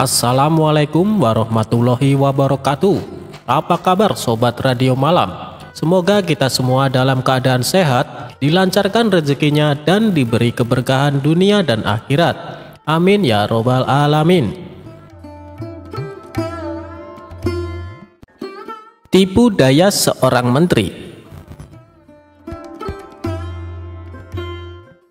Assalamualaikum warahmatullahi wabarakatuh. Apa kabar Sobat Radio Malam? Semoga kita semua dalam keadaan sehat, dilancarkan rezekinya dan diberi keberkahan dunia dan akhirat. Amin ya robbal alamin. Tipu daya seorang menteri.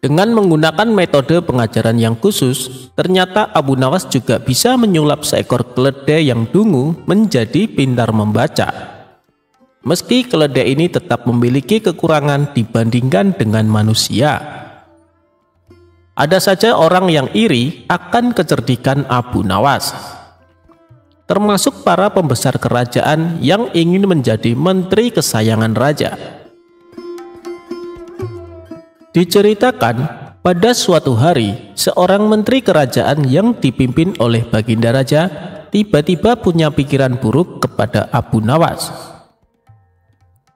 Dengan menggunakan metode pengajaran yang khusus, ternyata Abu Nawas juga bisa menyulap seekor keledai yang dungu menjadi pintar membaca. Meski keledai ini tetap memiliki kekurangan dibandingkan dengan manusia. Ada saja orang yang iri akan kecerdikan Abu Nawas, termasuk para pembesar kerajaan yang ingin menjadi menteri kesayangan raja. Diceritakan, pada suatu hari, seorang menteri kerajaan yang dipimpin oleh Baginda Raja tiba-tiba punya pikiran buruk kepada Abu Nawas.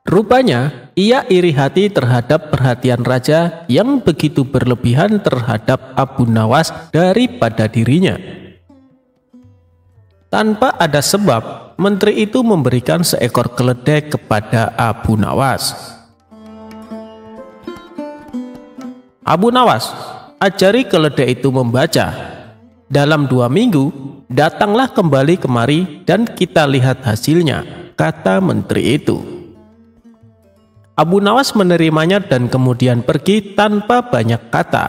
Rupanya, ia iri hati terhadap perhatian raja yang begitu berlebihan terhadap Abu Nawas daripada dirinya. Tanpa ada sebab, menteri itu memberikan seekor keledai kepada Abu Nawas. Abu Nawas, ajari keledai itu membaca. Dalam 2 minggu, datanglah kembali kemari dan kita lihat hasilnya, kata menteri itu. Abu Nawas menerimanya dan kemudian pergi tanpa banyak kata.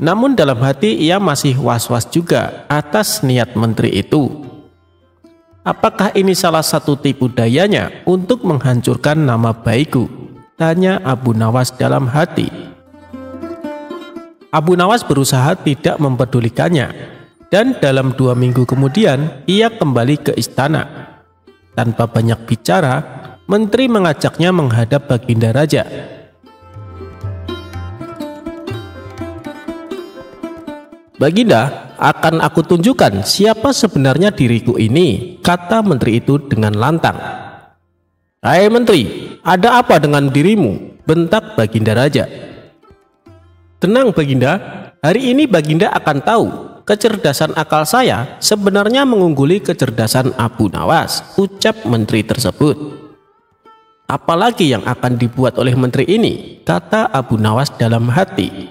Namun dalam hati ia masih was-was juga atas niat menteri itu. Apakah ini salah satu tipu dayanya untuk menghancurkan nama baikku? Tanya Abu Nawas dalam hati. Abu Nawas berusaha tidak mempedulikannya, dan dalam 2 minggu kemudian ia kembali ke istana. Tanpa banyak bicara, menteri mengajaknya menghadap Baginda Raja. Baginda, akan aku tunjukkan siapa sebenarnya diriku ini, kata menteri itu dengan lantang. Hai menteri, ada apa dengan dirimu? Bentak Baginda Raja. Tenang Baginda, hari ini Baginda akan tahu kecerdasan akal saya sebenarnya mengungguli kecerdasan Abu Nawas, ucap menteri tersebut. Apalagi yang akan dibuat oleh menteri ini, kata Abu Nawas dalam hati.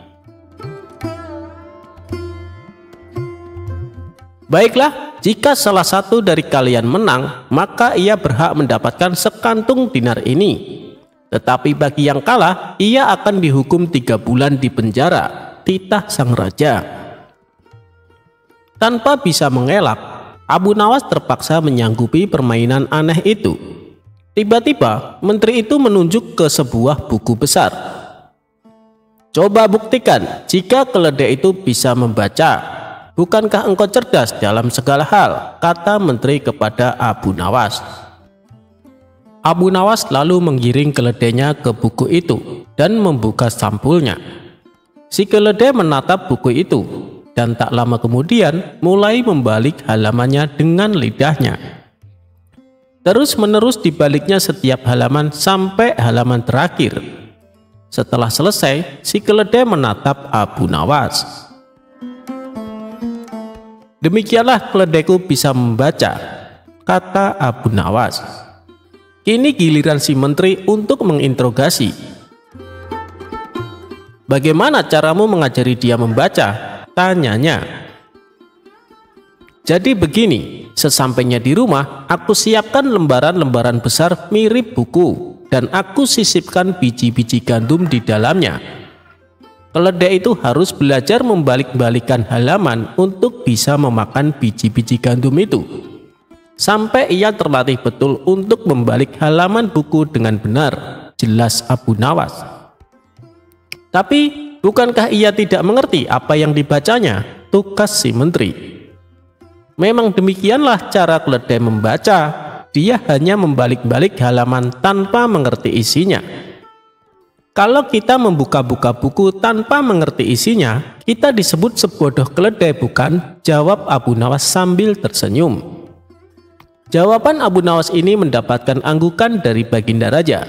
Baiklah, jika salah satu dari kalian menang, maka ia berhak mendapatkan sekantung dinar ini. Tetapi bagi yang kalah, ia akan dihukum 3 bulan di penjara, titah sang raja. Tanpa bisa mengelak, Abu Nawas terpaksa menyanggupi permainan aneh itu. Tiba-tiba, menteri itu menunjuk ke sebuah buku besar. Coba buktikan jika keledai itu bisa membaca. Bukankah engkau cerdas dalam segala hal? Kata menteri kepada Abu Nawas. Abu Nawas lalu menggiring keledainya ke buku itu dan membuka sampulnya. Si keledai menatap buku itu dan tak lama kemudian mulai membalik halamannya dengan lidahnya. Terus-menerus dibaliknya setiap halaman sampai halaman terakhir. Setelah selesai, si keledai menatap Abu Nawas. Demikianlah keledaiku bisa membaca, kata Abu Nawas. Kini giliran si menteri untuk menginterogasi. Bagaimana caramu mengajari dia membaca? Tanyanya. Jadi begini, sesampainya di rumah, aku siapkan lembaran-lembaran besar mirip buku dan aku sisipkan biji-biji gandum di dalamnya. Keledai itu harus belajar membalik-balikan halaman untuk bisa memakan biji-biji gandum itu. Sampai ia terlatih betul untuk membalik halaman buku dengan benar, jelas Abu Nawas. Tapi bukankah ia tidak mengerti apa yang dibacanya? Tukas si menteri. Memang demikianlah cara keledai membaca, dia hanya membalik-balik halaman tanpa mengerti isinya. Kalau kita membuka-buka buku tanpa mengerti isinya, kita disebut sebodoh keledai bukan? Jawab Abu Nawas sambil tersenyum. Jawaban Abu Nawas ini mendapatkan anggukan dari Baginda Raja.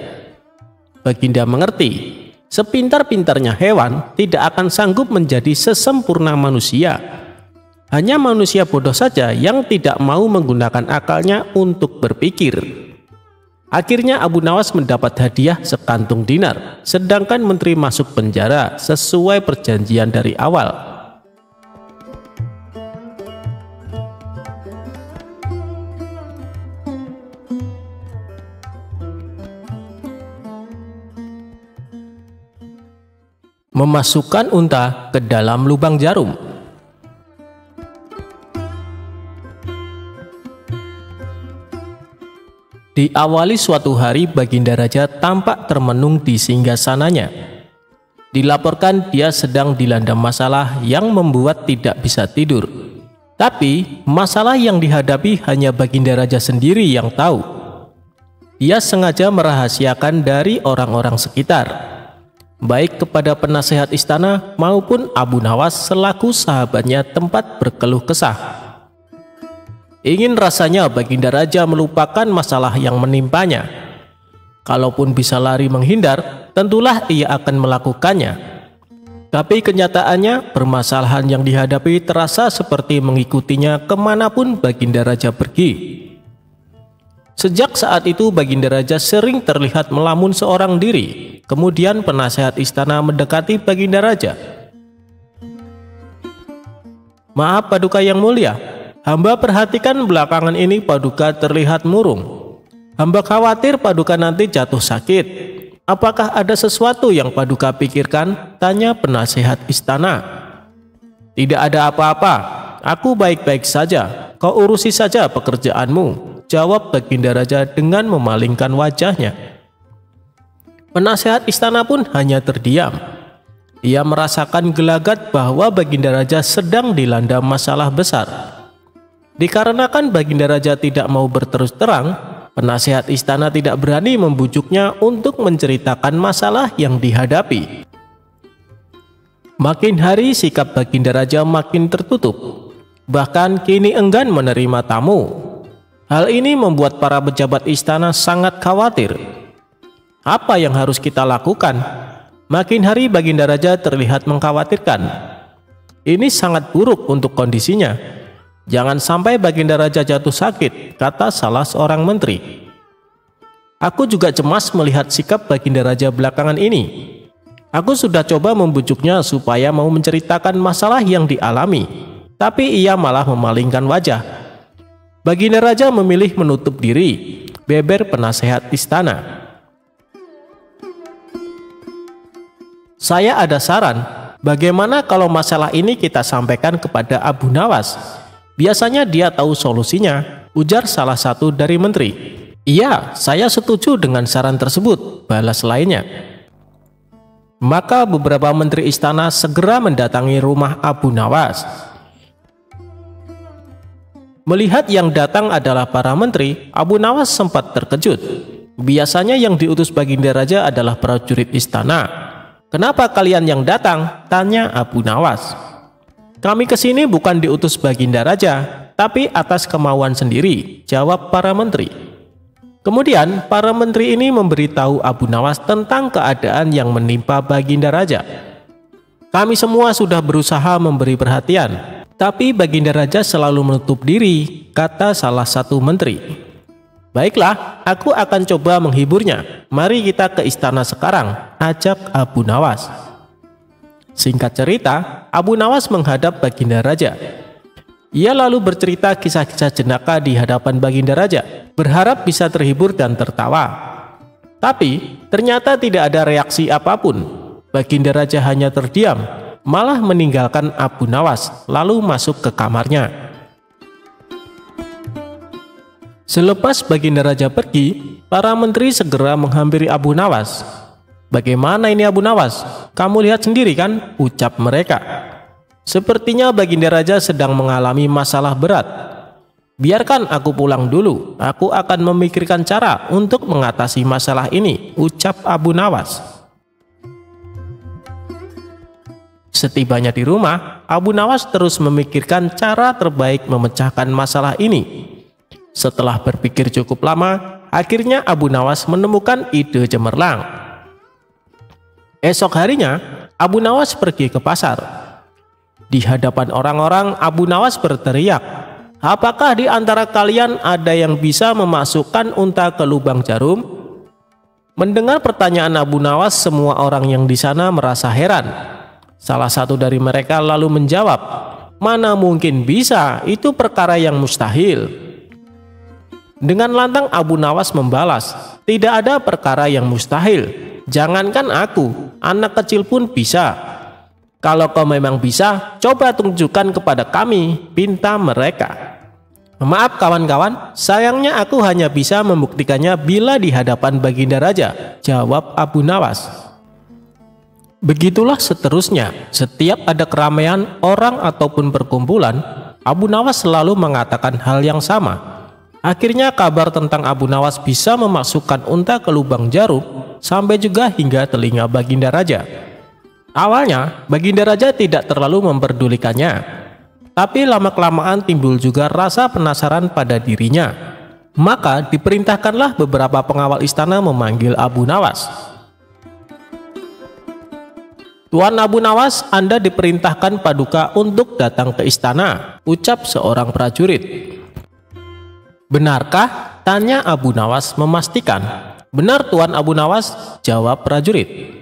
Baginda mengerti, sepintar-pintarnya hewan tidak akan sanggup menjadi sesempurna manusia. Hanya manusia bodoh saja yang tidak mau menggunakan akalnya untuk berpikir. Akhirnya Abu Nawas mendapat hadiah sekantung dinar, sedangkan menteri masuk penjara sesuai perjanjian dari awal. Memasukkan unta ke dalam lubang jarum. Diawali suatu hari, Baginda Raja tampak termenung di singgasananya. Dilaporkan dia sedang dilanda masalah yang membuat tidak bisa tidur. Tapi masalah yang dihadapi hanya Baginda Raja sendiri yang tahu. Ia sengaja merahasiakan dari orang-orang sekitar, baik kepada penasehat istana maupun Abu Nawas selaku sahabatnya tempat berkeluh kesah. Ingin rasanya Baginda Raja melupakan masalah yang menimpanya. Kalaupun bisa lari menghindar, tentulah ia akan melakukannya. Tapi kenyataannya, permasalahan yang dihadapi terasa seperti mengikutinya kemanapun Baginda Raja pergi. Sejak saat itu Baginda Raja sering terlihat melamun seorang diri. Kemudian penasehat istana mendekati Baginda Raja. "Maaf Paduka yang mulia, hamba perhatikan belakangan ini Paduka terlihat murung. Hamba khawatir Paduka nanti jatuh sakit. Apakah ada sesuatu yang Paduka pikirkan?" tanya penasehat istana. "Tidak ada apa-apa, aku baik-baik saja. Kau urusi saja pekerjaanmu," jawab Baginda Raja dengan memalingkan wajahnya. Penasehat istana pun hanya terdiam. Ia merasakan gelagat bahwa Baginda Raja sedang dilanda masalah besar. Dikarenakan Baginda Raja tidak mau berterus terang, penasehat istana tidak berani membujuknya untuk menceritakan masalah yang dihadapi. Makin hari sikap Baginda Raja makin tertutup, bahkan kini enggan menerima tamu. Hal ini membuat para pejabat istana sangat khawatir. Apa yang harus kita lakukan? Makin hari Baginda Raja terlihat mengkhawatirkan. Ini sangat buruk untuk kondisinya. Jangan sampai Baginda Raja jatuh sakit, kata salah seorang menteri. Aku juga cemas melihat sikap Baginda Raja belakangan ini. Aku sudah coba membujuknya supaya mau menceritakan masalah yang dialami, tapi ia malah memalingkan wajah. Baginda Raja memilih menutup diri, beber penasehat istana. Saya ada saran, bagaimana kalau masalah ini kita sampaikan kepada Abu Nawas? Biasanya dia tahu solusinya, ujar salah satu dari menteri. Iya, saya setuju dengan saran tersebut, balas lainnya. Maka beberapa menteri istana segera mendatangi rumah Abu Nawas. Melihat yang datang adalah para menteri, Abu Nawas sempat terkejut. Biasanya yang diutus Baginda Raja adalah prajurit istana. Kenapa kalian yang datang? Tanya Abu Nawas. Kami kesini bukan diutus Baginda Raja, tapi atas kemauan sendiri, jawab para menteri. Kemudian para menteri ini memberitahu Abu Nawas tentang keadaan yang menimpa Baginda Raja. Kami semua sudah berusaha memberi perhatian, tapi Baginda Raja selalu menutup diri, kata salah satu menteri. Baiklah, aku akan coba menghiburnya. Mari kita ke istana sekarang, ajak Abu Nawas. Singkat cerita, Abu Nawas menghadap Baginda Raja. Ia lalu bercerita kisah-kisah jenaka di hadapan Baginda Raja, berharap bisa terhibur dan tertawa. Tapi ternyata tidak ada reaksi apapun. Baginda Raja hanya terdiam, malah meninggalkan Abu Nawas, lalu masuk ke kamarnya. Selepas Baginda Raja pergi, para menteri segera menghampiri Abu Nawas. Bagaimana ini Abu Nawas? Kamu lihat sendiri kan? Ucap mereka. Sepertinya Baginda Raja sedang mengalami masalah berat. Biarkan aku pulang dulu, aku akan memikirkan cara untuk mengatasi masalah ini, ucap Abu Nawas. Setibanya di rumah, Abu Nawas terus memikirkan cara terbaik memecahkan masalah ini. Setelah berpikir cukup lama, akhirnya Abu Nawas menemukan ide cemerlang. Esok harinya, Abu Nawas pergi ke pasar. Di hadapan orang-orang, Abu Nawas berteriak, "Apakah di antara kalian ada yang bisa memasukkan unta ke lubang jarum?" Mendengar pertanyaan Abu Nawas, semua orang yang di sana merasa heran. Salah satu dari mereka lalu menjawab, "Mana mungkin bisa, itu perkara yang mustahil." Dengan lantang Abu Nawas membalas, "Tidak ada perkara yang mustahil. Jangankan aku, anak kecil pun bisa. Kalau kau memang bisa, coba tunjukkan kepada kami," pinta mereka. "Maaf kawan-kawan, sayangnya aku hanya bisa membuktikannya bila di hadapan Baginda Raja," jawab Abu Nawas. Begitulah seterusnya, setiap ada keramaian orang ataupun perkumpulan, Abu Nawas selalu mengatakan hal yang sama. Akhirnya kabar tentang Abu Nawas bisa memasukkan unta ke lubang jarum sampai juga hingga telinga Baginda Raja. Awalnya Baginda Raja tidak terlalu memperdulikannya, tapi lama-kelamaan timbul juga rasa penasaran pada dirinya. Maka diperintahkanlah beberapa pengawal istana memanggil Abu Nawas. "Tuan Abu Nawas, Anda diperintahkan Paduka untuk datang ke istana," ucap seorang prajurit. "Benarkah?" tanya Abu Nawas memastikan. "Benar Tuan Abu Nawas," jawab prajurit.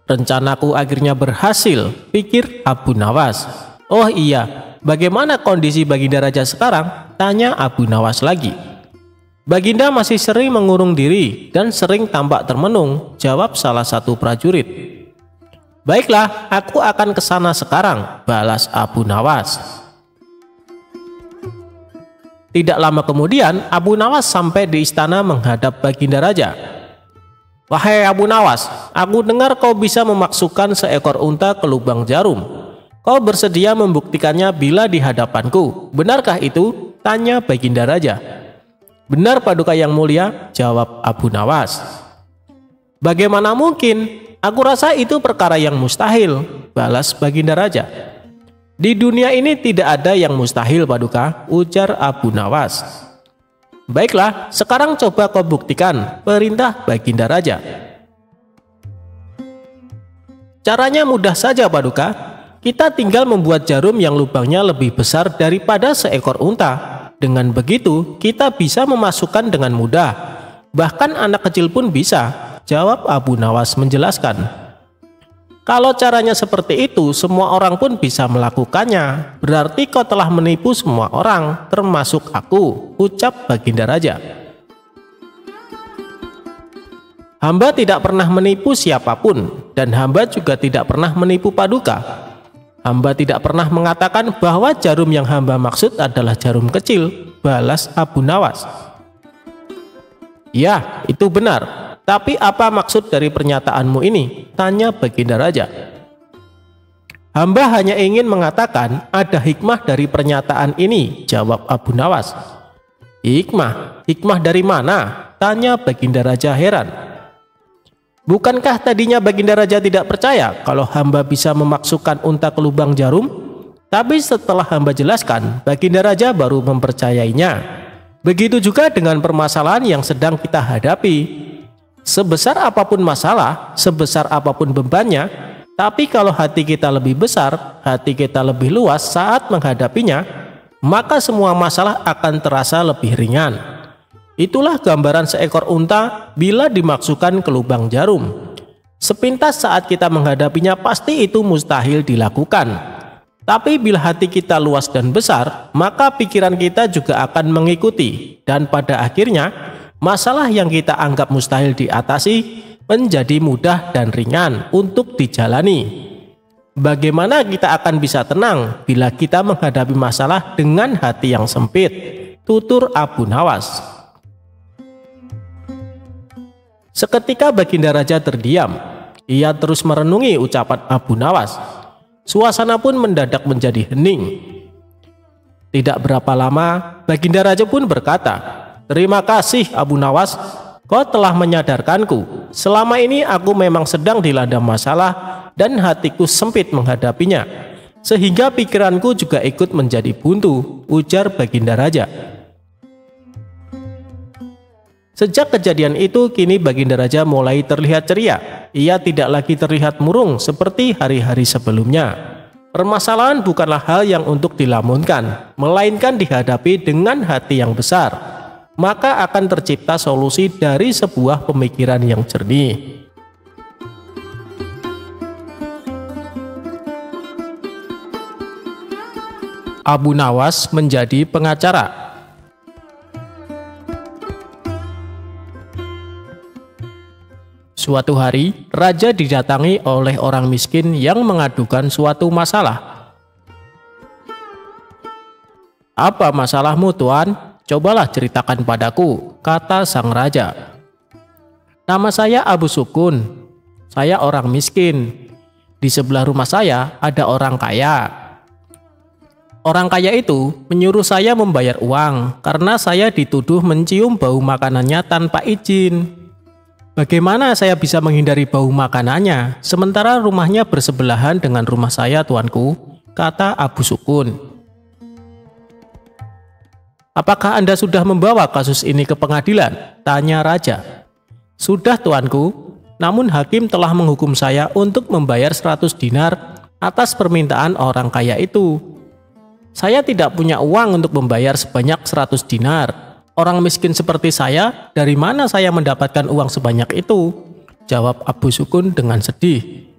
"Rencanaku akhirnya berhasil," pikir Abu Nawas. "Oh iya, bagaimana kondisi Baginda Raja sekarang?" tanya Abu Nawas lagi. "Baginda masih sering mengurung diri dan sering tampak termenung," jawab salah satu prajurit. "Baiklah, aku akan ke sana sekarang," balas Abu Nawas. Tidak lama kemudian, Abu Nawas sampai di istana menghadap Baginda Raja. "Wahai Abu Nawas, aku dengar kau bisa memasukkan seekor unta ke lubang jarum. Kau bersedia membuktikannya bila di hadapanku. Benarkah itu?" tanya Baginda Raja. "Benar Paduka yang mulia," jawab Abu Nawas. "Bagaimana mungkin? Aku rasa itu perkara yang mustahil," balas Baginda Raja. "Di dunia ini tidak ada yang mustahil Paduka," ujar Abu Nawas. "Baiklah, sekarang coba kau buktikan," perintah Baginda Raja. "Caranya mudah saja Paduka. Kita tinggal membuat jarum yang lubangnya lebih besar daripada seekor unta. Dengan begitu kita bisa memasukkan dengan mudah. Bahkan anak kecil pun bisa," jawab Abu Nawas menjelaskan. "Kalau caranya seperti itu, semua orang pun bisa melakukannya. Berarti kau telah menipu semua orang, termasuk aku," ucap Baginda Raja. "Hamba tidak pernah menipu siapapun, dan hamba juga tidak pernah menipu Paduka. Hamba tidak pernah mengatakan bahwa jarum yang hamba maksud adalah jarum kecil," balas Abu Nawas. "Ya, itu benar. Tapi apa maksud dari pernyataanmu ini?" tanya Baginda Raja. "Hamba hanya ingin mengatakan ada hikmah dari pernyataan ini," jawab Abu Nawas. "Hikmah? Hikmah dari mana?" tanya Baginda Raja heran. "Bukankah tadinya Baginda Raja tidak percaya kalau hamba bisa memasukkan unta ke lubang jarum? Tapi setelah hamba jelaskan, Baginda Raja baru mempercayainya. Begitu juga dengan permasalahan yang sedang kita hadapi. Sebesar apapun masalah, sebesar apapun bebannya, tapi kalau hati kita lebih besar, hati kita lebih luas saat menghadapinya, maka semua masalah akan terasa lebih ringan. Itulah gambaran seekor unta bila dimasukkan ke lubang jarum. Sepintas saat kita menghadapinya pasti itu mustahil dilakukan. Tapi bila hati kita luas dan besar, maka pikiran kita juga akan mengikuti, dan pada akhirnya masalah yang kita anggap mustahil diatasi menjadi mudah dan ringan untuk dijalani. Bagaimana kita akan bisa tenang bila kita menghadapi masalah dengan hati yang sempit?" tutur Abu Nawas. Seketika Baginda Raja terdiam. Ia terus merenungi ucapan Abu Nawas. Suasana pun mendadak menjadi hening. Tidak berapa lama, Baginda Raja pun berkata, "Terima kasih Abu Nawas, kau telah menyadarkanku. Selama ini aku memang sedang dilanda masalah dan hatiku sempit menghadapinya, sehingga pikiranku juga ikut menjadi buntu," ujar Baginda Raja. Sejak kejadian itu, kini Baginda Raja mulai terlihat ceria. Ia tidak lagi terlihat murung seperti hari-hari sebelumnya. Permasalahan bukanlah hal yang untuk dilamunkan, melainkan dihadapi dengan hati yang besar. Maka akan tercipta solusi dari sebuah pemikiran yang jernih. Abu Nawas menjadi pengacara. Suatu hari, raja didatangi oleh orang miskin yang mengadukan suatu masalah. "Apa masalahmu, Tuan? Cobalah ceritakan padaku," kata sang raja. "Nama saya Abu Sukun. Saya orang miskin. Di sebelah rumah saya ada orang kaya. Orang kaya itu menyuruh saya membayar uang karena saya dituduh mencium bau makanannya tanpa izin. Bagaimana saya bisa menghindari bau makanannya, sementara rumahnya bersebelahan dengan rumah saya, tuanku?" kata Abu Sukun. "Apakah Anda sudah membawa kasus ini ke pengadilan?" tanya raja. "Sudah, tuanku, namun hakim telah menghukum saya untuk membayar 100 dinar atas permintaan orang kaya itu. Saya tidak punya uang untuk membayar sebanyak 100 dinar. Orang miskin seperti saya, dari mana saya mendapatkan uang sebanyak itu?" jawab Abu Sukun dengan sedih.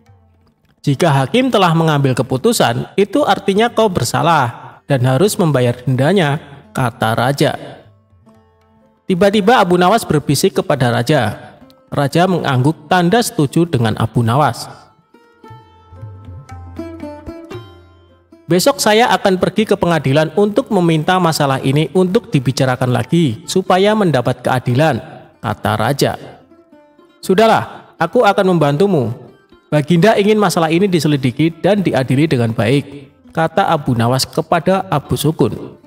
"Jika hakim telah mengambil keputusan, itu artinya kau bersalah dan harus membayar dendanya," kata raja. Tiba-tiba Abu Nawas berbisik kepada raja. Raja mengangguk tanda setuju dengan Abu Nawas. "Besok saya akan pergi ke pengadilan untuk meminta masalah ini untuk dibicarakan lagi supaya mendapat keadilan," kata raja. "Sudahlah, aku akan membantumu. Baginda ingin masalah ini diselidiki dan diadili dengan baik," kata Abu Nawas kepada Abu Sukun.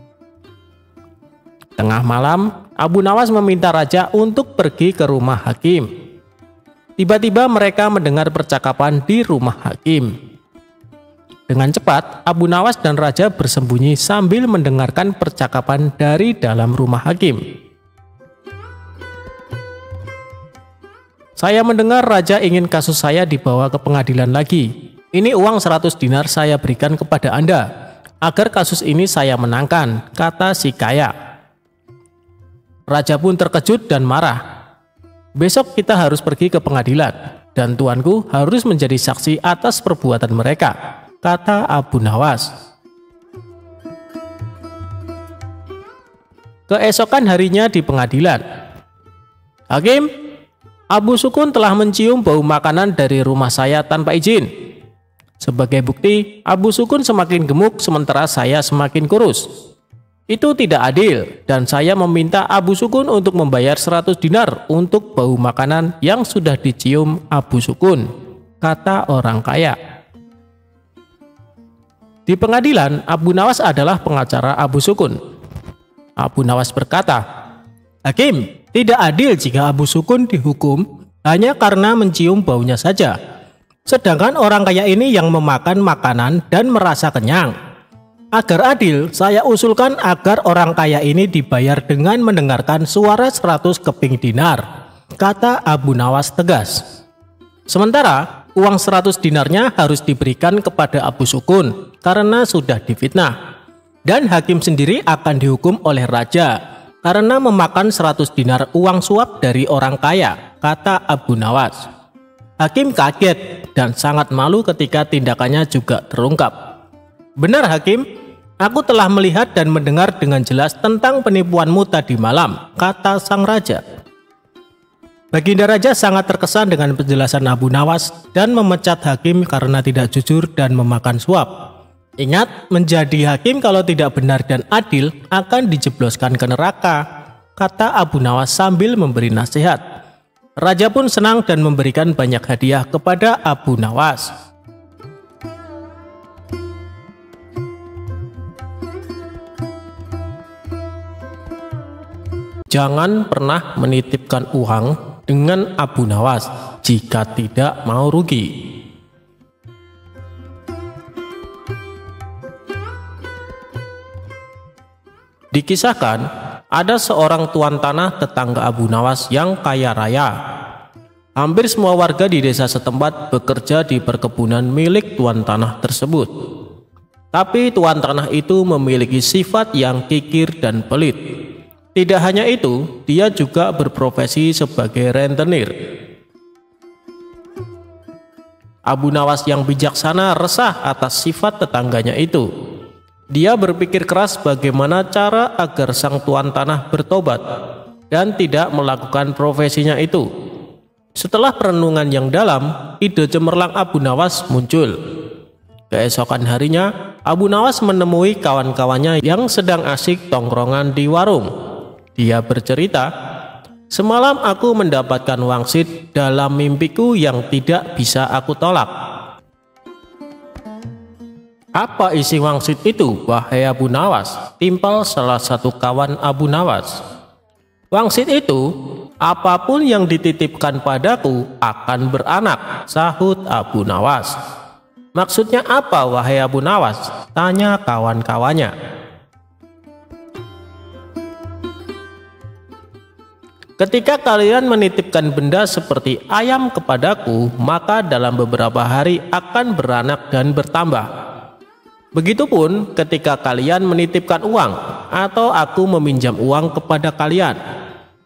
Tengah malam, Abu Nawas meminta raja untuk pergi ke rumah hakim. Tiba-tiba mereka mendengar percakapan di rumah hakim. Dengan cepat, Abu Nawas dan raja bersembunyi sambil mendengarkan percakapan dari dalam rumah hakim. "Saya mendengar raja ingin kasus saya dibawa ke pengadilan lagi. Ini uang 100 dinar saya berikan kepada Anda, agar kasus ini saya menangkan," kata si kaya. Raja pun terkejut dan marah. "Besok kita harus pergi ke pengadilan, dan tuanku harus menjadi saksi atas perbuatan mereka," kata Abu Nawas. Keesokan harinya di pengadilan. "Hakim, Abu Sukun telah mencium bau makanan dari rumah saya tanpa izin. Sebagai bukti, Abu Sukun semakin gemuk sementara saya semakin kurus. Itu tidak adil dan saya meminta Abu Sukun untuk membayar 100 dinar untuk bau makanan yang sudah dicium Abu Sukun," kata orang kaya. Di pengadilan, Abu Nawas adalah pengacara Abu Sukun. Abu Nawas berkata, "Hakim, tidak adil jika Abu Sukun dihukum hanya karena mencium baunya saja. Sedangkan orang kaya ini yang memakan makanan dan merasa kenyang. Agar adil, saya usulkan agar orang kaya ini dibayar dengan mendengarkan suara 100 keping dinar," kata Abu Nawas tegas. Sementara uang 100 dinarnya harus diberikan kepada Abu Sukun karena sudah difitnah. Dan hakim sendiri akan dihukum oleh raja karena memakan 100 dinar uang suap dari orang kaya, kata Abu Nawas. Hakim kaget dan sangat malu ketika tindakannya juga terungkap. "Benar Hakim, aku telah melihat dan mendengar dengan jelas tentang penipuanmu tadi malam," kata sang raja. Baginda Raja sangat terkesan dengan penjelasan Abu Nawas dan memecat hakim karena tidak jujur dan memakan suap. "Ingat, menjadi hakim kalau tidak benar dan adil akan dijebloskan ke neraka," kata Abu Nawas sambil memberi nasihat. Raja pun senang dan memberikan banyak hadiah kepada Abu Nawas. Jangan pernah menitipkan uang dengan Abu Nawas jika tidak mau rugi. Dikisahkan, ada seorang tuan tanah tetangga Abu Nawas yang kaya raya. Hampir semua warga di desa setempat bekerja di perkebunan milik tuan tanah tersebut. Tapi tuan tanah itu memiliki sifat yang kikir dan pelit. Tidak hanya itu, dia juga berprofesi sebagai rentenir. Abu Nawas yang bijaksana resah atas sifat tetangganya itu. Dia berpikir keras bagaimana cara agar sang tuan tanah bertobat dan tidak melakukan profesinya itu. Setelah perenungan yang dalam, ide cemerlang Abu Nawas muncul. Keesokan harinya, Abu Nawas menemui kawan-kawannya yang sedang asik tongkrongan di warung. Dia bercerita, "Semalam aku mendapatkan wangsit dalam mimpiku yang tidak bisa aku tolak." "Apa isi wangsit itu, wahai Abu Nawas?" timpal salah satu kawan Abu Nawas. "Wangsit itu, apapun yang dititipkan padaku akan beranak," sahut Abu Nawas. "Maksudnya apa, wahai Abu Nawas?" tanya kawan-kawannya. "Ketika kalian menitipkan benda seperti ayam kepadaku, maka dalam beberapa hari akan beranak dan bertambah. Begitupun ketika kalian menitipkan uang atau aku meminjam uang kepada kalian.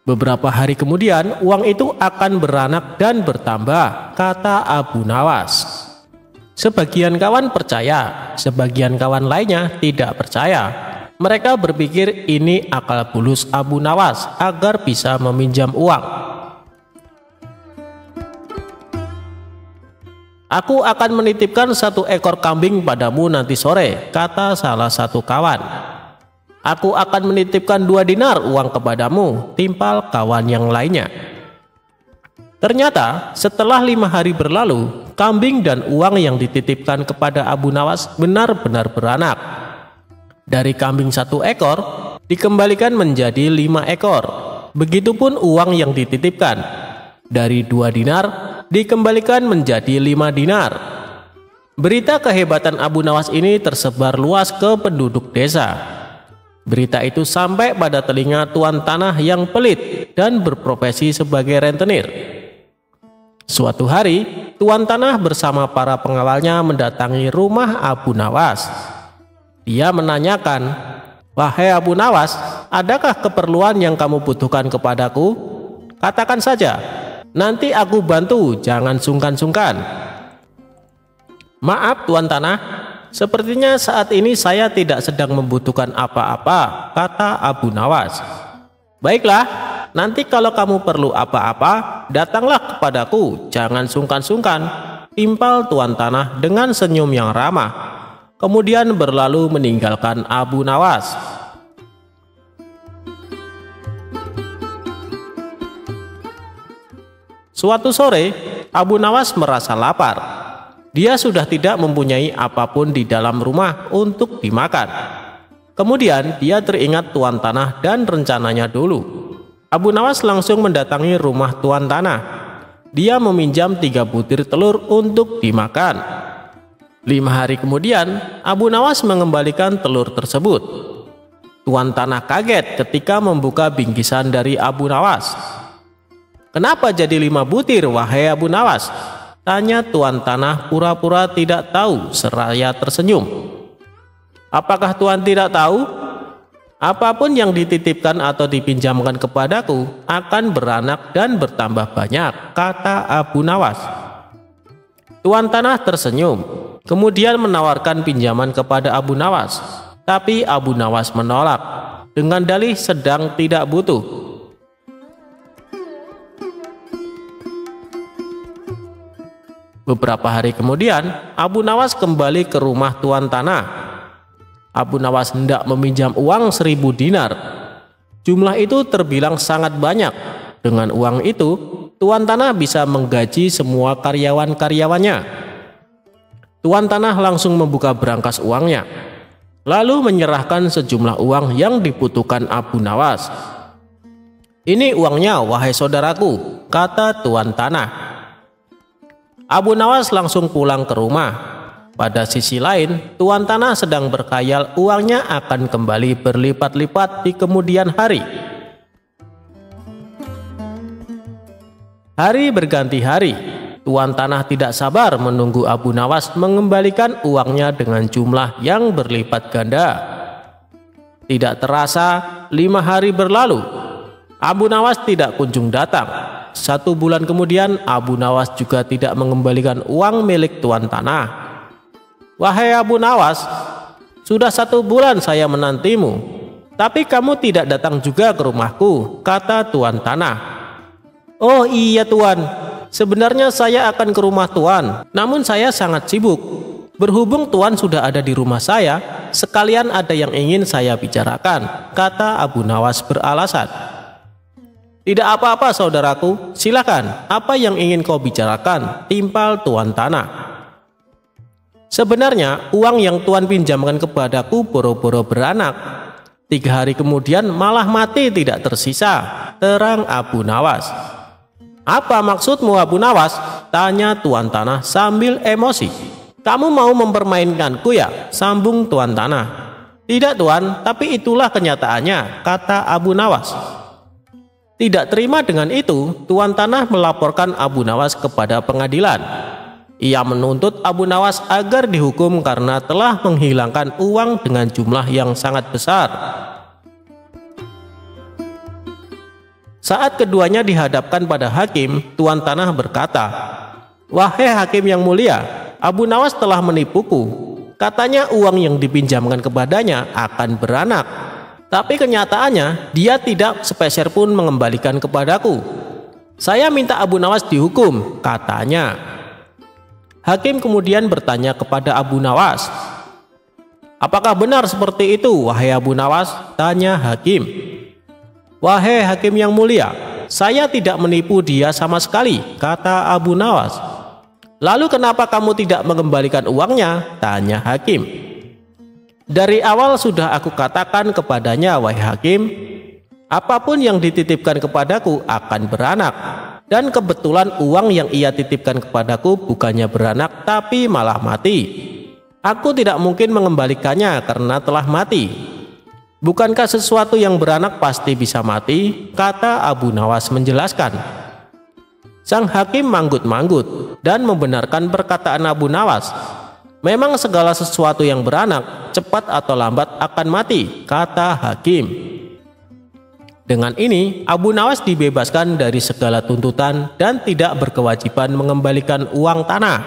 Beberapa hari kemudian uang itu akan beranak dan bertambah," kata Abu Nawas. Sebagian kawan percaya, sebagian kawan lainnya tidak percaya. Mereka berpikir ini akal bulus Abu Nawas agar bisa meminjam uang. "Aku akan menitipkan 1 ekor kambing padamu nanti sore," kata salah satu kawan. "Aku akan menitipkan 2 dinar uang kepadamu," timpal kawan yang lainnya. Ternyata setelah 5 hari berlalu, kambing dan uang yang dititipkan kepada Abu Nawas benar-benar beranak. Dari kambing 1 ekor dikembalikan menjadi 5 ekor. Begitupun uang yang dititipkan. Dari 2 dinar dikembalikan menjadi 5 dinar. Berita kehebatan Abu Nawas ini tersebar luas ke penduduk desa. Berita itu sampai pada telinga tuan tanah yang pelit dan berprofesi sebagai rentenir. Suatu hari, tuan tanah bersama para pengawalnya mendatangi rumah Abu Nawas. Dia menanyakan, "Wahai Abu Nawas, adakah keperluan yang kamu butuhkan kepadaku? Katakan saja, nanti aku bantu, jangan sungkan-sungkan." "Maaf tuan tanah, sepertinya saat ini saya tidak sedang membutuhkan apa-apa," kata Abu Nawas. "Baiklah, nanti kalau kamu perlu apa-apa, datanglah kepadaku, jangan sungkan-sungkan," timpal tuan tanah dengan senyum yang ramah. Kemudian berlalu meninggalkan Abu Nawas. Suatu sore, Abu Nawas merasa lapar. Dia sudah tidak mempunyai apapun di dalam rumah untuk dimakan. Kemudian dia teringat tuan tanah dan rencananya dulu. Abu Nawas langsung mendatangi rumah tuan tanah. Dia meminjam 3 butir telur untuk dimakan. 5 hari kemudian, Abu Nawas mengembalikan telur tersebut. Tuan tanah kaget ketika membuka bingkisan dari Abu Nawas. "Kenapa jadi 5 butir, wahai Abu Nawas?" tanya tuan tanah pura-pura tidak tahu seraya tersenyum. "Apakah tuan tidak tahu? Apapun yang dititipkan atau dipinjamkan kepadaku akan beranak dan bertambah banyak," kata Abu Nawas. Tuan tanah tersenyum. Kemudian menawarkan pinjaman kepada Abu Nawas, tapi Abu Nawas menolak dengan dalih sedang tidak butuh. Beberapa hari kemudian, Abu Nawas kembali ke rumah tuan tanah. Abu Nawas hendak meminjam uang 1000 dinar. Jumlah itu terbilang sangat banyak. Dengan uang itu, tuan tanah bisa menggaji semua karyawan-karyawannya. Tuan tanah langsung membuka berangkas uangnya, lalu menyerahkan sejumlah uang yang dibutuhkan Abu Nawas. "Ini uangnya, wahai saudaraku," kata tuan tanah. Abu Nawas langsung pulang ke rumah. Pada sisi lain, tuan tanah sedang berkhayal uangnya akan kembali berlipat-lipat di kemudian hari. Hari berganti hari. Tuan tanah tidak sabar menunggu Abu Nawas mengembalikan uangnya dengan jumlah yang berlipat ganda. Tidak terasa 5 hari berlalu. Abu Nawas tidak kunjung datang. 1 bulan kemudian Abu Nawas juga tidak mengembalikan uang milik tuan tanah. "Wahai Abu Nawas, sudah 1 bulan saya menantimu, tapi kamu tidak datang juga ke rumahku," kata tuan tanah. "Oh iya tuan, sebenarnya saya akan ke rumah tuan, namun saya sangat sibuk. Berhubung tuan sudah ada di rumah saya, sekalian ada yang ingin saya bicarakan," kata Abu Nawas beralasan. "Tidak apa-apa saudaraku, silakan, apa yang ingin kau bicarakan?" timpal tuan tanah. "Sebenarnya uang yang tuan pinjamkan kepadaku boro-boro beranak. 3 hari kemudian malah mati tidak tersisa," terang Abu Nawas. "Apa maksudmu Abu Nawas?" tanya tuan tanah sambil emosi. "Kamu mau mempermainkanku ya?" sambung tuan tanah. "Tidak tuan, tapi itulah kenyataannya," kata Abu Nawas. Tidak terima dengan itu, tuan tanah melaporkan Abu Nawas kepada pengadilan. Ia menuntut Abu Nawas agar dihukum karena telah menghilangkan uang dengan jumlah yang sangat besar. Saat keduanya dihadapkan pada hakim, tuan tanah berkata, "Wahai hakim yang mulia, Abu Nawas telah menipuku. Katanya uang yang dipinjamkan kepadanya akan beranak. Tapi kenyataannya dia tidak sepeser pun mengembalikan kepadaku. Saya minta Abu Nawas dihukum," katanya. Hakim kemudian bertanya kepada Abu Nawas, "Apakah benar seperti itu, wahai Abu Nawas?" tanya hakim. "Wahai hakim yang mulia, saya tidak menipu dia sama sekali," kata Abu Nawas. "Lalu kenapa kamu tidak mengembalikan uangnya?" tanya hakim. "Dari awal sudah aku katakan kepadanya, wahai hakim, apapun yang dititipkan kepadaku akan beranak. Dan kebetulan uang yang ia titipkan kepadaku bukannya beranak tapi malah mati. Aku tidak mungkin mengembalikannya karena telah mati. Bukankah sesuatu yang beranak pasti bisa mati?" kata Abu Nawas menjelaskan. Sang hakim manggut-manggut dan membenarkan perkataan Abu Nawas. "Memang segala sesuatu yang beranak cepat atau lambat akan mati," kata hakim. Dengan ini Abu Nawas dibebaskan dari segala tuntutan dan tidak berkewajiban mengembalikan uang tanah.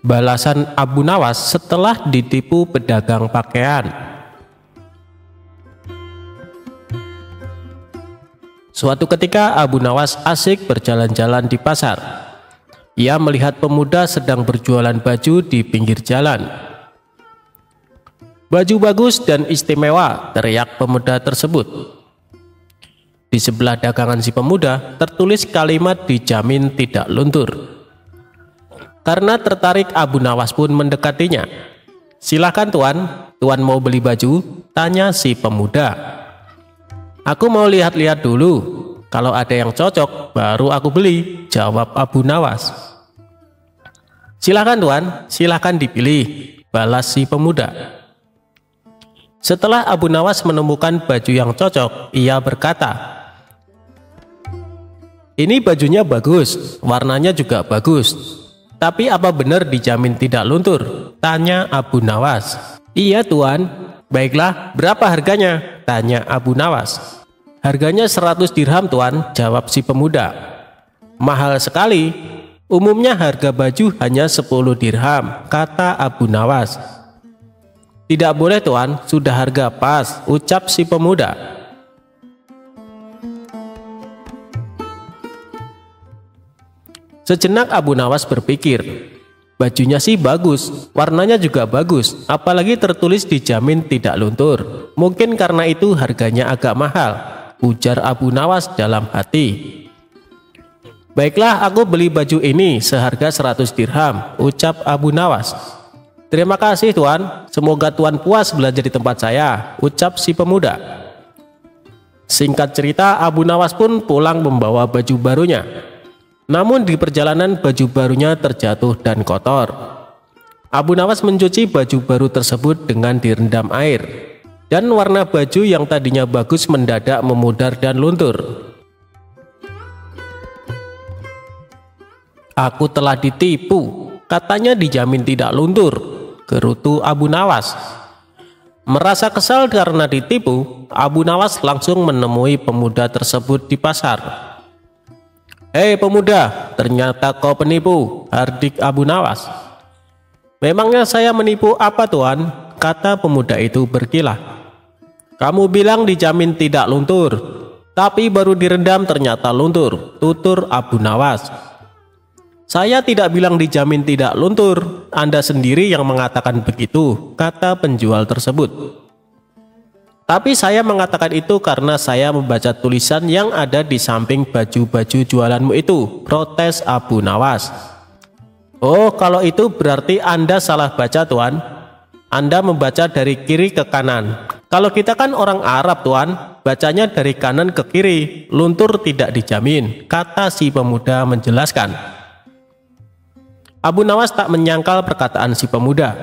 Balasan Abu Nawas setelah ditipu pedagang pakaian. Suatu ketika Abu Nawas asik berjalan-jalan di pasar. Ia melihat pemuda sedang berjualan baju di pinggir jalan. "Baju bagus dan istimewa," teriak pemuda tersebut. Di sebelah dagangan si pemuda tertulis kalimat "dijamin tidak luntur". Karena tertarik, Abu Nawas pun mendekatinya. "Silakan tuan, tuan mau beli baju?" tanya si pemuda. "Aku mau lihat-lihat dulu. Kalau ada yang cocok, baru aku beli," jawab Abu Nawas. "Silakan tuan, silakan dipilih," balas si pemuda. Setelah Abu Nawas menemukan baju yang cocok, ia berkata, "Ini bajunya bagus, warnanya juga bagus. Tapi apa benar dijamin tidak luntur?" tanya Abu Nawas. "Iya tuan." "Baiklah, berapa harganya?" tanya Abu Nawas. "Harganya 100 dirham tuan," jawab si pemuda. "Mahal sekali. Umumnya harga baju hanya 10 dirham," kata Abu Nawas. "Tidak boleh tuan, sudah harga pas," ucap si pemuda. Sejenak Abu Nawas berpikir, bajunya sih bagus, warnanya juga bagus, apalagi tertulis dijamin tidak luntur. Mungkin karena itu harganya agak mahal, ujar Abu Nawas dalam hati. "Baiklah, aku beli baju ini seharga 100 dirham, ucap Abu Nawas. "Terima kasih tuan, semoga tuan puas belanja di tempat saya," ucap si pemuda. Singkat cerita, Abu Nawas pun pulang membawa baju barunya. Namun di perjalanan baju barunya terjatuh dan kotor. Abu Nawas mencuci baju baru tersebut dengan direndam air, dan warna baju yang tadinya bagus mendadak memudar dan luntur. "Aku telah ditipu, katanya dijamin tidak luntur," gerutu Abu Nawas. Merasa kesal karena ditipu, Abu Nawas langsung menemui pemuda tersebut di pasar. "Hei pemuda, ternyata kau penipu," hardik Abu Nawas. "Memangnya saya menipu apa tuan?" kata pemuda itu berkilah. "Kamu bilang dijamin tidak luntur, tapi baru direndam ternyata luntur," tutur Abu Nawas. "Saya tidak bilang dijamin tidak luntur, Anda sendiri yang mengatakan begitu," kata penjual tersebut. "Tapi saya mengatakan itu karena saya membaca tulisan yang ada di samping baju-baju jualanmu itu," protes Abu Nawas. "Oh, kalau itu berarti Anda salah baca tuan. Anda membaca dari kiri ke kanan. Kalau kita kan orang Arab tuan, bacanya dari kanan ke kiri, luntur tidak dijamin," kata si pemuda menjelaskan. Abu Nawas tak menyangkal perkataan si pemuda.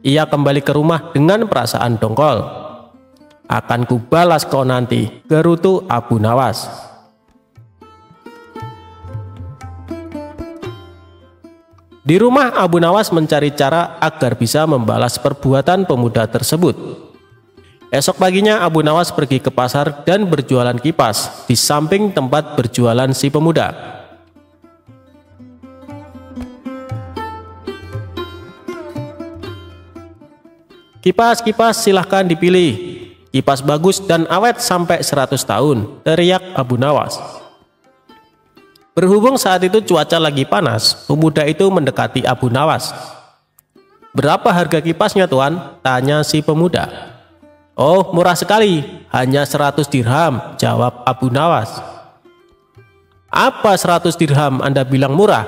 Ia kembali ke rumah dengan perasaan dongkol. "Akan kubalas kau nanti," gerutu Abu Nawas. Di rumah, Abu Nawas mencari cara agar bisa membalas perbuatan pemuda tersebut. Esok paginya Abu Nawas pergi ke pasar dan berjualan kipas di samping tempat berjualan si pemuda. "Kipas silahkan dipilih. Kipas bagus dan awet sampai 100 tahun, teriak Abu Nawas. Berhubung saat itu cuaca lagi panas, pemuda itu mendekati Abu Nawas. "Berapa harga kipasnya tuan?" tanya si pemuda. "Oh, murah sekali, hanya 100 dirham, jawab Abu Nawas. "Apa 100 dirham Anda bilang murah?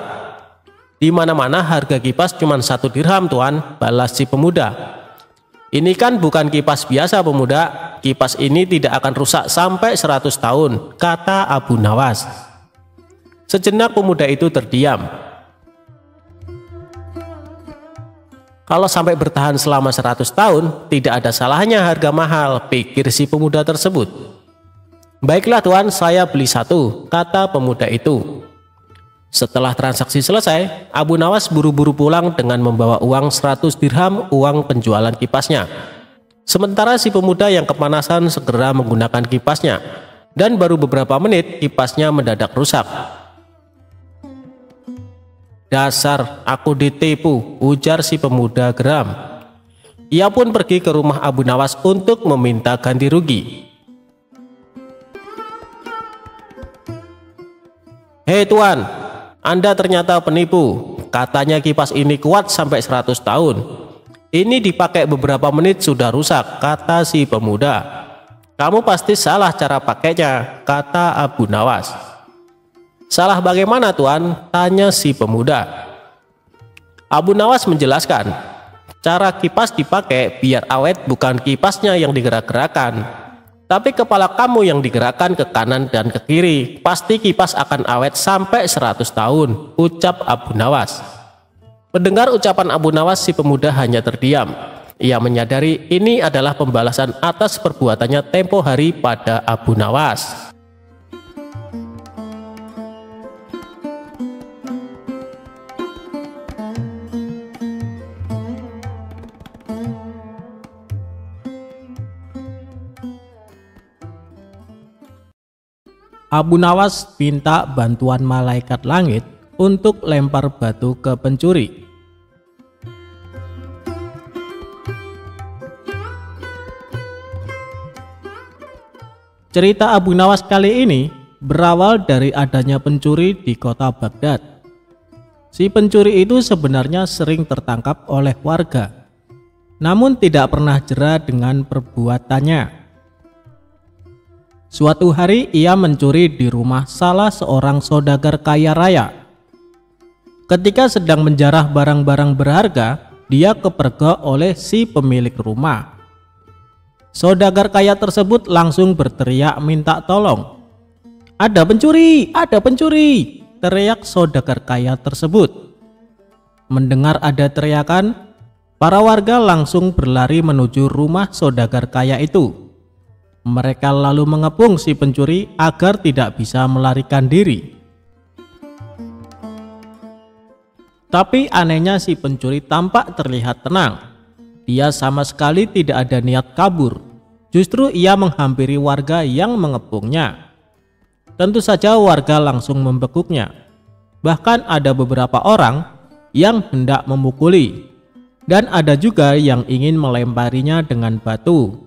Di mana-mana harga kipas cuma 1 dirham tuan," balas si pemuda. "Ini kan bukan kipas biasa pemuda, kipas ini tidak akan rusak sampai 100 tahun, kata Abu Nawas. Sejenak pemuda itu terdiam. Kalau sampai bertahan selama 100 tahun, tidak ada salahnya harga mahal, pikir si pemuda tersebut. "Baiklah tuan, saya beli 1, kata pemuda itu. Setelah transaksi selesai, Abu Nawas buru-buru pulang dengan membawa uang 100 dirham, uang penjualan kipasnya. Sementara si pemuda yang kepanasan segera menggunakan kipasnya, dan baru beberapa menit kipasnya mendadak rusak. "Dasar, aku ditipu," ujar si pemuda geram. Ia pun pergi ke rumah Abu Nawas untuk meminta ganti rugi. "Hei tuan, Anda ternyata penipu. Katanya kipas ini kuat sampai 100 tahun. Ini dipakai beberapa menit sudah rusak," kata si pemuda. "Kamu pasti salah cara pakainya," kata Abu Nawas. "Salah bagaimana tuan?" tanya si pemuda. Abu Nawas menjelaskan, "Cara kipas dipakai biar awet bukan kipasnya yang digerak-gerakan, tapi kepala kamu yang digerakkan ke kanan dan ke kiri. Pasti kipas akan awet sampai 100 tahun, ucap Abu Nawas. Mendengar ucapan Abu Nawas, si pemuda hanya terdiam. Ia menyadari ini adalah pembalasan atas perbuatannya tempo hari pada Abu Nawas. Abu Nawas minta bantuan malaikat langit untuk lempar batu ke pencuri. Cerita Abu Nawas kali ini berawal dari adanya pencuri di kota Baghdad. Si pencuri itu sebenarnya sering tertangkap oleh warga, namun tidak pernah jera dengan perbuatannya. Suatu hari ia mencuri di rumah salah seorang saudagar kaya raya. Ketika sedang menjarah barang-barang berharga, dia kepergok oleh si pemilik rumah. Saudagar kaya tersebut langsung berteriak minta tolong. "Ada pencuri! Ada pencuri!" teriak saudagar kaya tersebut. Mendengar ada teriakan, Para warga langsung berlari menuju rumah saudagar kaya itu. Mereka lalu mengepung si pencuri agar tidak bisa melarikan diri. Tapi anehnya si pencuri tampak terlihat tenang. Dia sama sekali tidak ada niat kabur. Justru ia menghampiri warga yang mengepungnya. Tentu saja warga langsung membekuknya. Bahkan ada beberapa orang yang hendak memukuli. Dan ada juga yang ingin melemparinya dengan batu.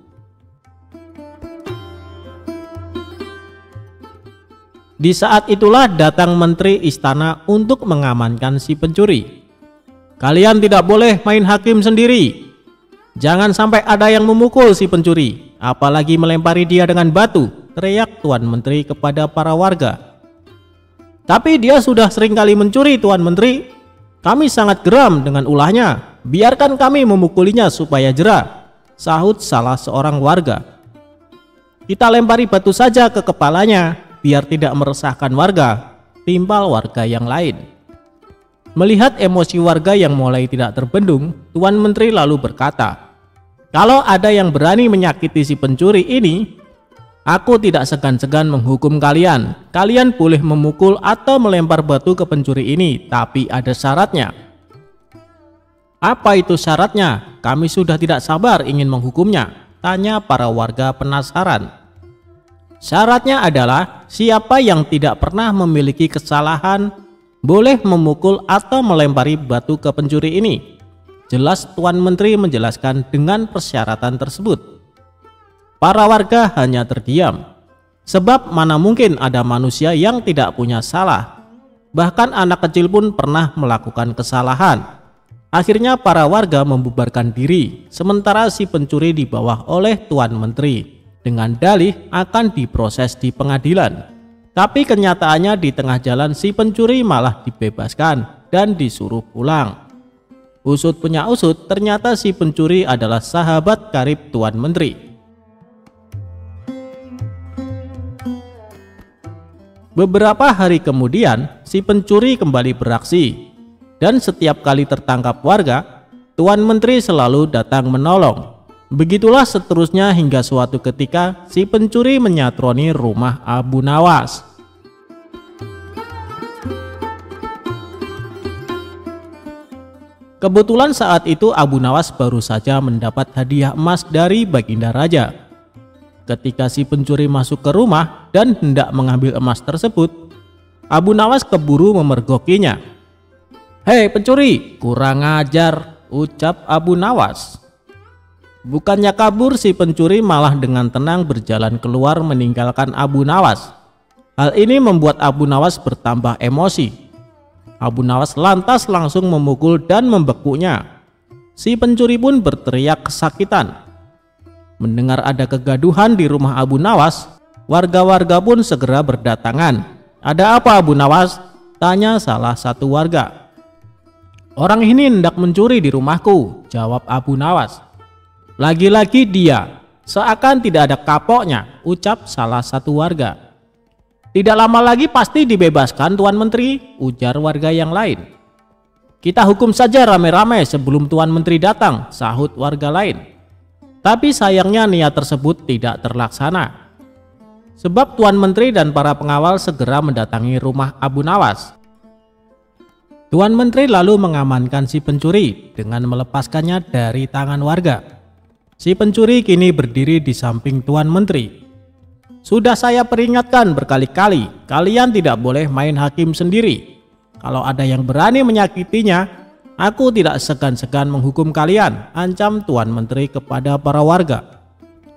Di saat itulah datang menteri istana untuk mengamankan si pencuri. "Kalian tidak boleh main hakim sendiri. Jangan sampai ada yang memukul si pencuri, apalagi melempari dia dengan batu," teriak Tuan Menteri kepada para warga. "Tapi dia sudah sering kali mencuri, Tuan Menteri. Kami sangat geram dengan ulahnya. Biarkan kami memukulinya supaya jera," sahut salah seorang warga. "Kita lempari batu saja ke kepalanya, biar tidak meresahkan warga," timpal warga yang lain. Melihat emosi warga yang mulai tidak terbendung, Tuan Menteri lalu berkata, "Kalau ada yang berani menyakiti si pencuri ini, aku tidak segan-segan menghukum kalian. Kalian boleh memukul atau melempar batu ke pencuri ini, tapi ada syaratnya." "Apa itu syaratnya? Kami sudah tidak sabar ingin menghukumnya," tanya para warga penasaran. "Syaratnya adalah siapa yang tidak pernah memiliki kesalahan boleh memukul atau melempari batu ke pencuri ini," jelas Tuan Menteri menjelaskan dengan persyaratan tersebut. Para warga hanya terdiam, sebab mana mungkin ada manusia yang tidak punya salah. Bahkan anak kecil pun pernah melakukan kesalahan. Akhirnya para warga membubarkan diri, sementara si pencuri dibawa oleh Tuan Menteri dengan dalih akan diproses di pengadilan. Tapi kenyataannya di tengah jalan si pencuri malah dibebaskan dan disuruh pulang. Usut punya usut, ternyata si pencuri adalah sahabat karib Tuan Menteri. Beberapa hari kemudian, si pencuri kembali beraksi. Dan setiap kali tertangkap warga, Tuan Menteri selalu datang menolong. Begitulah seterusnya hingga suatu ketika si pencuri menyatroni rumah Abu Nawas. Kebetulan saat itu Abu Nawas baru saja mendapat hadiah emas dari Baginda Raja. Ketika si pencuri masuk ke rumah dan hendak mengambil emas tersebut, Abu Nawas keburu memergokinya. "Hei pencuri, kurang ajar," ucap Abu Nawas. Bukannya kabur, si pencuri malah dengan tenang berjalan keluar meninggalkan Abu Nawas. Hal ini membuat Abu Nawas bertambah emosi. Abu Nawas lantas langsung memukul dan membekuknya. Si pencuri pun berteriak kesakitan. Mendengar ada kegaduhan di rumah Abu Nawas, warga-warga pun segera berdatangan. "Ada apa Abu Nawas?" tanya salah satu warga. "Orang ini hendak mencuri di rumahku," jawab Abu Nawas. "Lagi-lagi dia, seakan tidak ada kapoknya," ucap salah satu warga. "Tidak lama lagi pasti dibebaskan Tuan Menteri," ujar warga yang lain. "Kita hukum saja rame-rame sebelum Tuan Menteri datang," sahut warga lain. Tapi sayangnya niat tersebut tidak terlaksana. Sebab Tuan Menteri dan para pengawal segera mendatangi rumah Abu Nawas. Tuan Menteri lalu mengamankan si pencuri dengan melepaskannya dari tangan warga. Si pencuri kini berdiri di samping Tuan Menteri. "Sudah saya peringatkan berkali-kali, kalian tidak boleh main hakim sendiri. Kalau ada yang berani menyakitinya, aku tidak segan-segan menghukum kalian," ancam Tuan Menteri kepada para warga.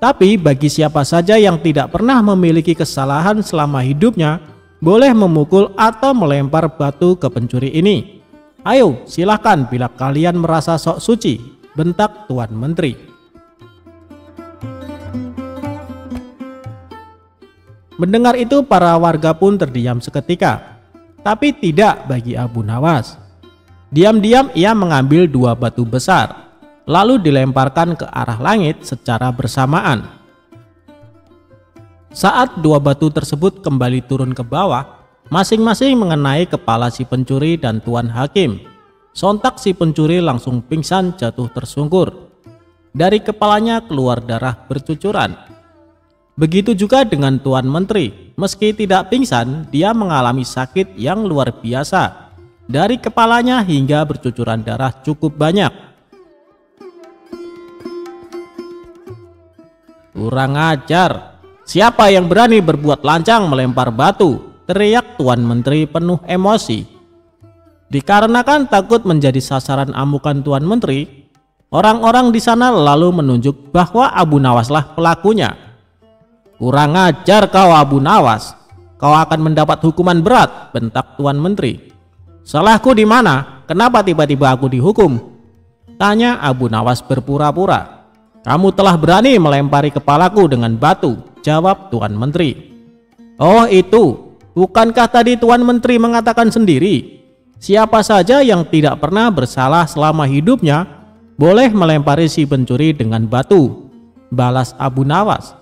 Tapi bagi siapa saja yang tidak pernah memiliki kesalahan selama hidupnya, boleh memukul atau melempar batu ke pencuri ini. "Ayo silahkan bila kalian merasa sok suci," bentak Tuan Menteri. Mendengar itu para warga pun terdiam seketika. Tapi tidak bagi Abu Nawas. Diam-diam ia mengambil 2 batu besar, lalu dilemparkan ke arah langit secara bersamaan. Saat 2 batu tersebut kembali turun ke bawah, masing-masing mengenai kepala si pencuri dan Tuan Hakim. Sontak si pencuri langsung pingsan jatuh tersungkur. Dari kepalanya keluar darah bercucuran. Begitu juga dengan Tuan Menteri. Meski tidak pingsan, dia mengalami sakit yang luar biasa. Dari kepalanya hingga bercucuran darah cukup banyak. Kurang ajar. Siapa yang berani berbuat lancang melempar batu? Teriak Tuan Menteri penuh emosi. Dikarenakan takut menjadi sasaran amukan Tuan Menteri, orang-orang di sana lalu menunjuk bahwa Abu Nawaslah pelakunya. Kurang ajar kau Abu Nawas, kau akan mendapat hukuman berat, bentak Tuan Menteri. Salahku di mana? Kenapa tiba-tiba aku dihukum? Tanya Abu Nawas berpura-pura. Kamu telah berani melempari kepalaku dengan batu, jawab Tuan Menteri. Oh itu, bukankah tadi Tuan Menteri mengatakan sendiri, siapa saja yang tidak pernah bersalah selama hidupnya boleh melempari si pencuri dengan batu, balas Abu Nawas.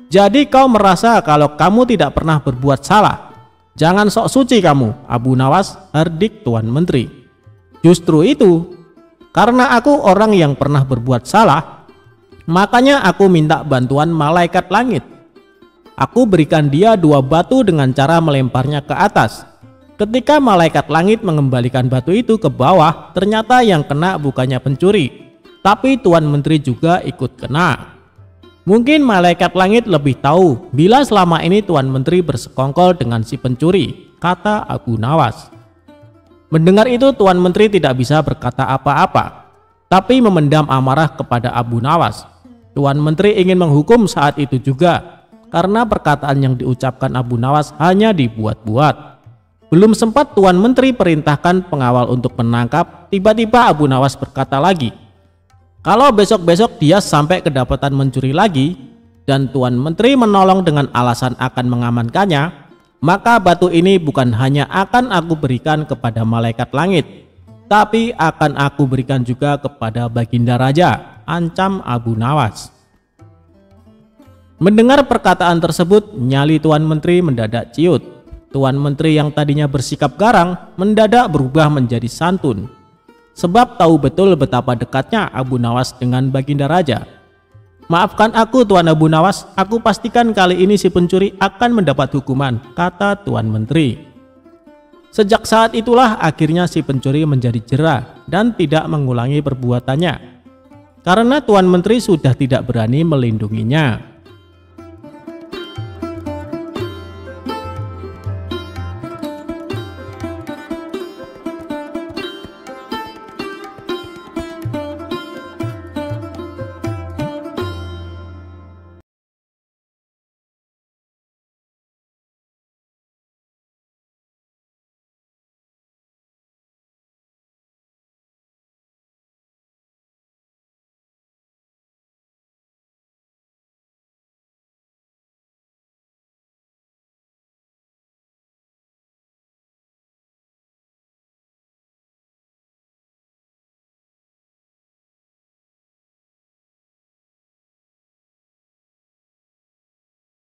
Jadi kau merasa kalau kamu tidak pernah berbuat salah? Jangan sok suci kamu, Abu Nawas, hardik Tuan Menteri. Justru itu, karena aku orang yang pernah berbuat salah, makanya aku minta bantuan malaikat langit. Aku berikan dia 2 batu dengan cara melemparnya ke atas. Ketika malaikat langit mengembalikan batu itu ke bawah, ternyata yang kena bukannya pencuri, tapi Tuan Menteri juga ikut kena. Mungkin malaikat langit lebih tahu bila selama ini Tuan Menteri bersekongkol dengan si pencuri, kata Abu Nawas. Mendengar itu Tuan Menteri tidak bisa berkata apa-apa, tapi memendam amarah kepada Abu Nawas. Tuan Menteri ingin menghukum saat itu juga, karena perkataan yang diucapkan Abu Nawas hanya dibuat-buat. Belum sempat Tuan Menteri perintahkan pengawal untuk menangkap, tiba-tiba Abu Nawas berkata lagi, kalau besok-besok dia sampai kedapatan mencuri lagi dan Tuan Menteri menolong dengan alasan akan mengamankannya, maka batu ini bukan hanya akan aku berikan kepada malaikat langit, tapi akan aku berikan juga kepada Baginda Raja, ancam Abu Nawas. Mendengar perkataan tersebut, nyali Tuan Menteri mendadak ciut. Tuan Menteri yang tadinya bersikap garang mendadak berubah menjadi santun, sebab tahu betul betapa dekatnya Abu Nawas dengan Baginda Raja. Maafkan aku Tuan Abu Nawas, aku pastikan kali ini si pencuri akan mendapat hukuman, kata Tuan Menteri. Sejak saat itulah akhirnya si pencuri menjadi jera dan tidak mengulangi perbuatannya, karena Tuan Menteri sudah tidak berani melindunginya.